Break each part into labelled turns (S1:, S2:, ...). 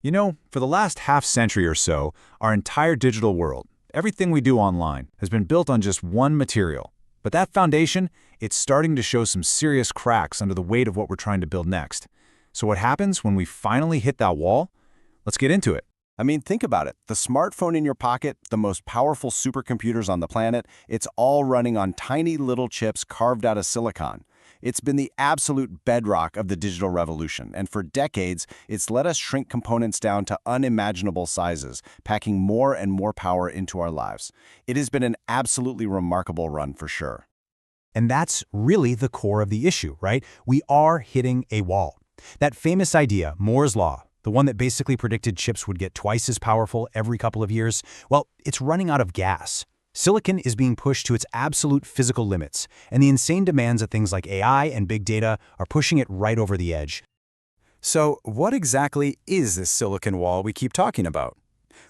S1: You know, for the last half-century or so, our entire digital world, everything we do online, has been built on just one material. But that foundation, it's starting to show some serious cracks under the weight of what we're trying to build next. So what happens when we finally hit that wall? Let's get into it.
S2: Think about it. The smartphone in your pocket, the most powerful supercomputers on the planet, it's all running on tiny little chips carved out of silicon. It's been the absolute bedrock of the digital revolution, and for decades, it's let us shrink components down to unimaginable sizes, packing more and more power into our lives. It has been an absolutely remarkable run for sure.
S3: And that's really the core of the issue, right? We are hitting a wall. That famous idea, Moore's Law, the one that basically predicted chips would get twice as powerful every couple of years, well, it's running out of gas. Silicon is being pushed to its absolute physical limits, and the insane demands of things like AI and big data are pushing it right over the edge.
S4: So what exactly is this silicon wall we keep talking about?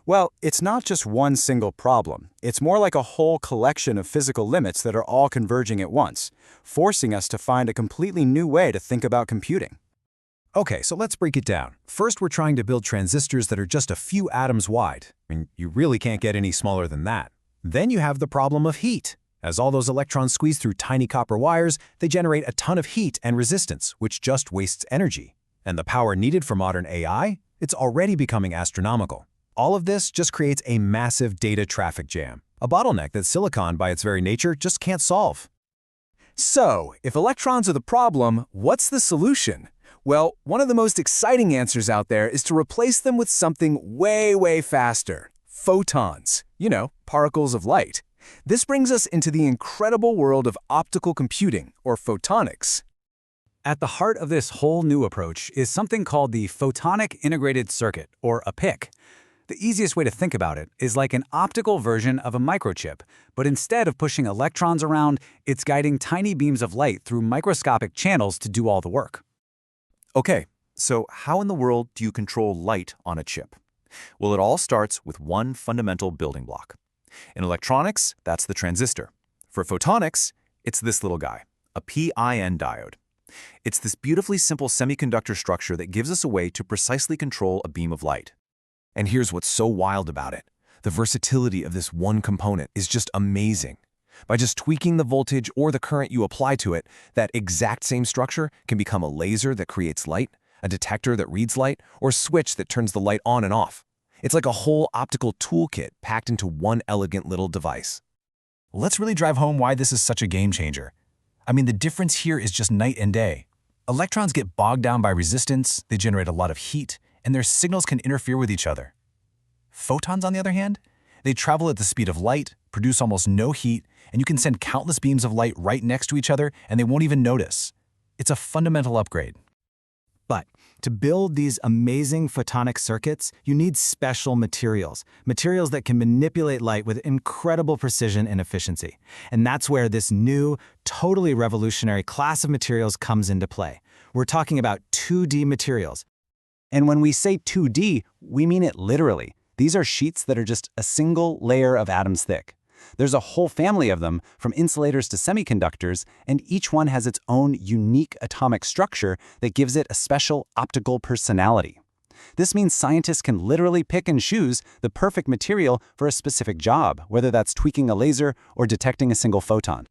S4: Well, it's not just one single problem. It's more like a whole collection of physical limits that are all converging at once, forcing us to find a completely new way to think about computing.
S3: Okay, so let's break it down. First, we're trying to build transistors that are just a few atoms wide. You really can't get any smaller than that. Then you have the problem of heat. As all those electrons squeeze through tiny copper wires, they generate a ton of heat and resistance, which just wastes energy. And the power needed for modern AI? It's already becoming astronomical. All of this just creates a massive data traffic jam, a bottleneck that silicon, by its very nature, just can't solve.
S4: So, if electrons are the problem, what's the solution? Well, one of the most exciting answers out there is to replace them with something way faster. Photons. Particles of light. This brings us into the incredible world of optical computing, or photonics.
S5: At the heart of this whole new approach is something called the Photonic Integrated Circuit, or a PIC. The easiest way to think about it is like an optical version of a microchip, but instead of pushing electrons around, it's guiding tiny beams of light through microscopic channels to do all the work.
S6: Okay, so how in the world do you control light on a chip? Well, it all starts with one fundamental building block. In electronics, that's the transistor. For photonics, it's this little guy, a PIN diode. It's this beautifully simple semiconductor structure that gives us a way to precisely control a beam of light.
S7: And here's what's so wild about it. The versatility of this one component is just amazing. By just tweaking the voltage or the current you apply to it, that exact same structure can become a laser that creates light, a detector that reads light, or a switch that turns the light on and off. It's like a whole optical toolkit packed into one elegant little device.
S3: Let's really drive home why this is such a game changer. The difference here is just night and day. Electrons get bogged down by resistance, they generate a lot of heat, and their signals can interfere with each other. Photons, on the other hand, they travel at the speed of light, produce almost no heat, and you can send countless beams of light right next to each other and they won't even notice. It's a fundamental upgrade.
S8: But to build these amazing photonic circuits, you need special materials that can manipulate light with incredible precision and efficiency. And that's where this new, totally revolutionary class of materials comes into play. We're talking about 2D materials.
S3: And when we say 2D, we mean it literally. These are sheets that are just a single layer of atoms thick. There's a whole family of them, from insulators to semiconductors, and each one has its own unique atomic structure that gives it a special optical personality. This means scientists can literally pick and choose the perfect material for a specific job, whether that's tweaking a laser or detecting a single photon.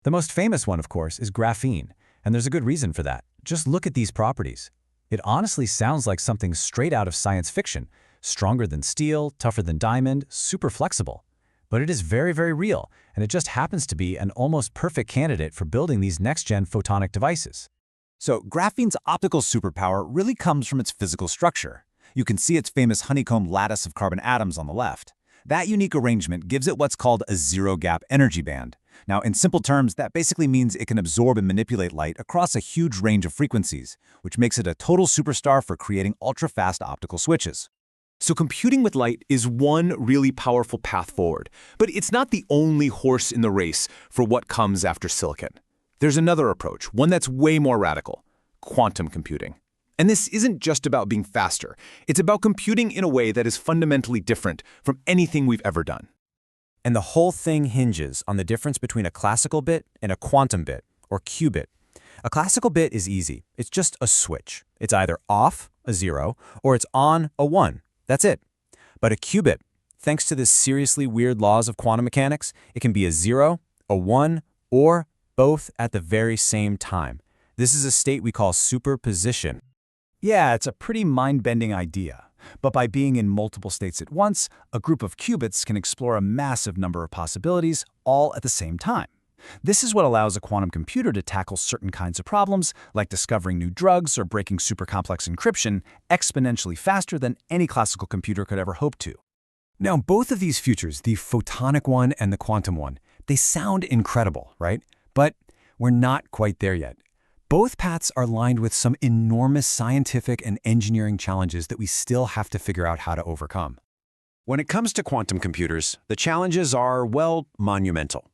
S3: The most famous one, of course, is graphene, and there's a good reason for that. Just look at these properties. It honestly sounds like something straight out of science fiction. Stronger than steel, tougher than diamond, super flexible. But it is very real, and it just happens to be an almost perfect candidate for building these next-gen photonic devices.
S1: So graphene's optical superpower really comes from its physical structure. You can see its famous honeycomb lattice of carbon atoms on the left. That unique arrangement gives it what's called a zero-gap energy band. Now, in simple terms, that basically means it can absorb and manipulate light across a huge range of frequencies, which makes it a total superstar for creating ultra-fast optical switches.
S9: So computing with light is one really powerful path forward, but it's not the only horse in the race for what comes after silicon. There's another approach, one that's way more radical: quantum computing. And this isn't just about being faster. It's about computing in a way that is fundamentally different from anything we've ever done.
S3: And the whole thing hinges on the difference between a classical bit and a quantum bit, or qubit. A classical bit is easy. It's just a switch. It's either off a 0, or it's on, a 1. That's it. But a qubit, thanks to the seriously weird laws of quantum mechanics, it can be a 0, a 1, or both at the very same time. This is a state we call superposition.
S1: Yeah, it's a pretty mind-bending idea. But by being in multiple states at once, a group of qubits can explore a massive number of possibilities all at the same time. This is what allows a quantum computer to tackle certain kinds of problems, like discovering new drugs or breaking super-complex encryption, exponentially faster than any classical computer could ever hope to.
S3: Now, both of these futures, the photonic one and the quantum one, they sound incredible, right? But we're not quite there yet. Both paths are lined with some enormous scientific and engineering challenges that we still have to figure out how to overcome. When it comes to quantum computers, the challenges are, well, monumental.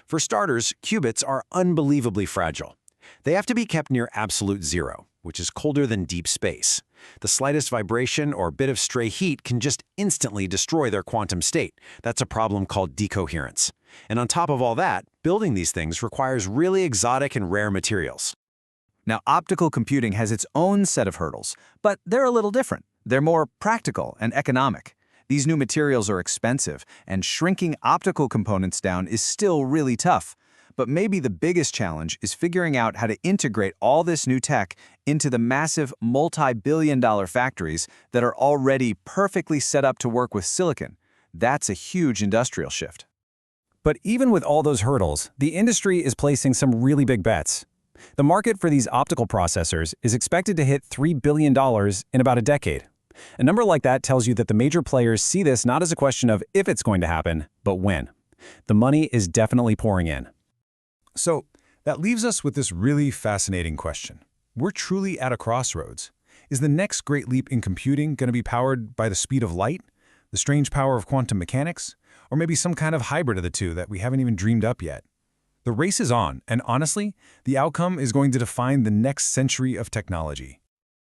S3: For starters, qubits are unbelievably fragile. They have to be kept near absolute zero, which is colder than deep space. The slightest vibration or bit of stray heat can just instantly destroy their quantum state. That's a problem called decoherence. And on top of all that, building these things requires really exotic and rare materials.
S5: Now, optical computing has its own set of hurdles, but they're a little different. They're more practical and economic. These new materials are expensive, and shrinking optical components down is still really tough. But maybe the biggest challenge is figuring out how to integrate all this new tech into the massive multi-billion-dollar factories that are already perfectly set up to work with silicon. That's a huge industrial shift.
S3: But even with all those hurdles, the industry is placing some really big bets. The market for these optical processors is expected to hit $3 billion in about a decade. A number like that tells you that the major players see this not as a question of if it's going to happen, but when. The money is definitely pouring in.
S1: So that leaves us with this really fascinating question. We're truly at a crossroads. Is the next great leap in computing going to be powered by the speed of light, the strange power of quantum mechanics, or maybe some kind of hybrid of the two that we haven't even dreamed up yet? The race is on, and honestly, the outcome is going to define the next century of technology.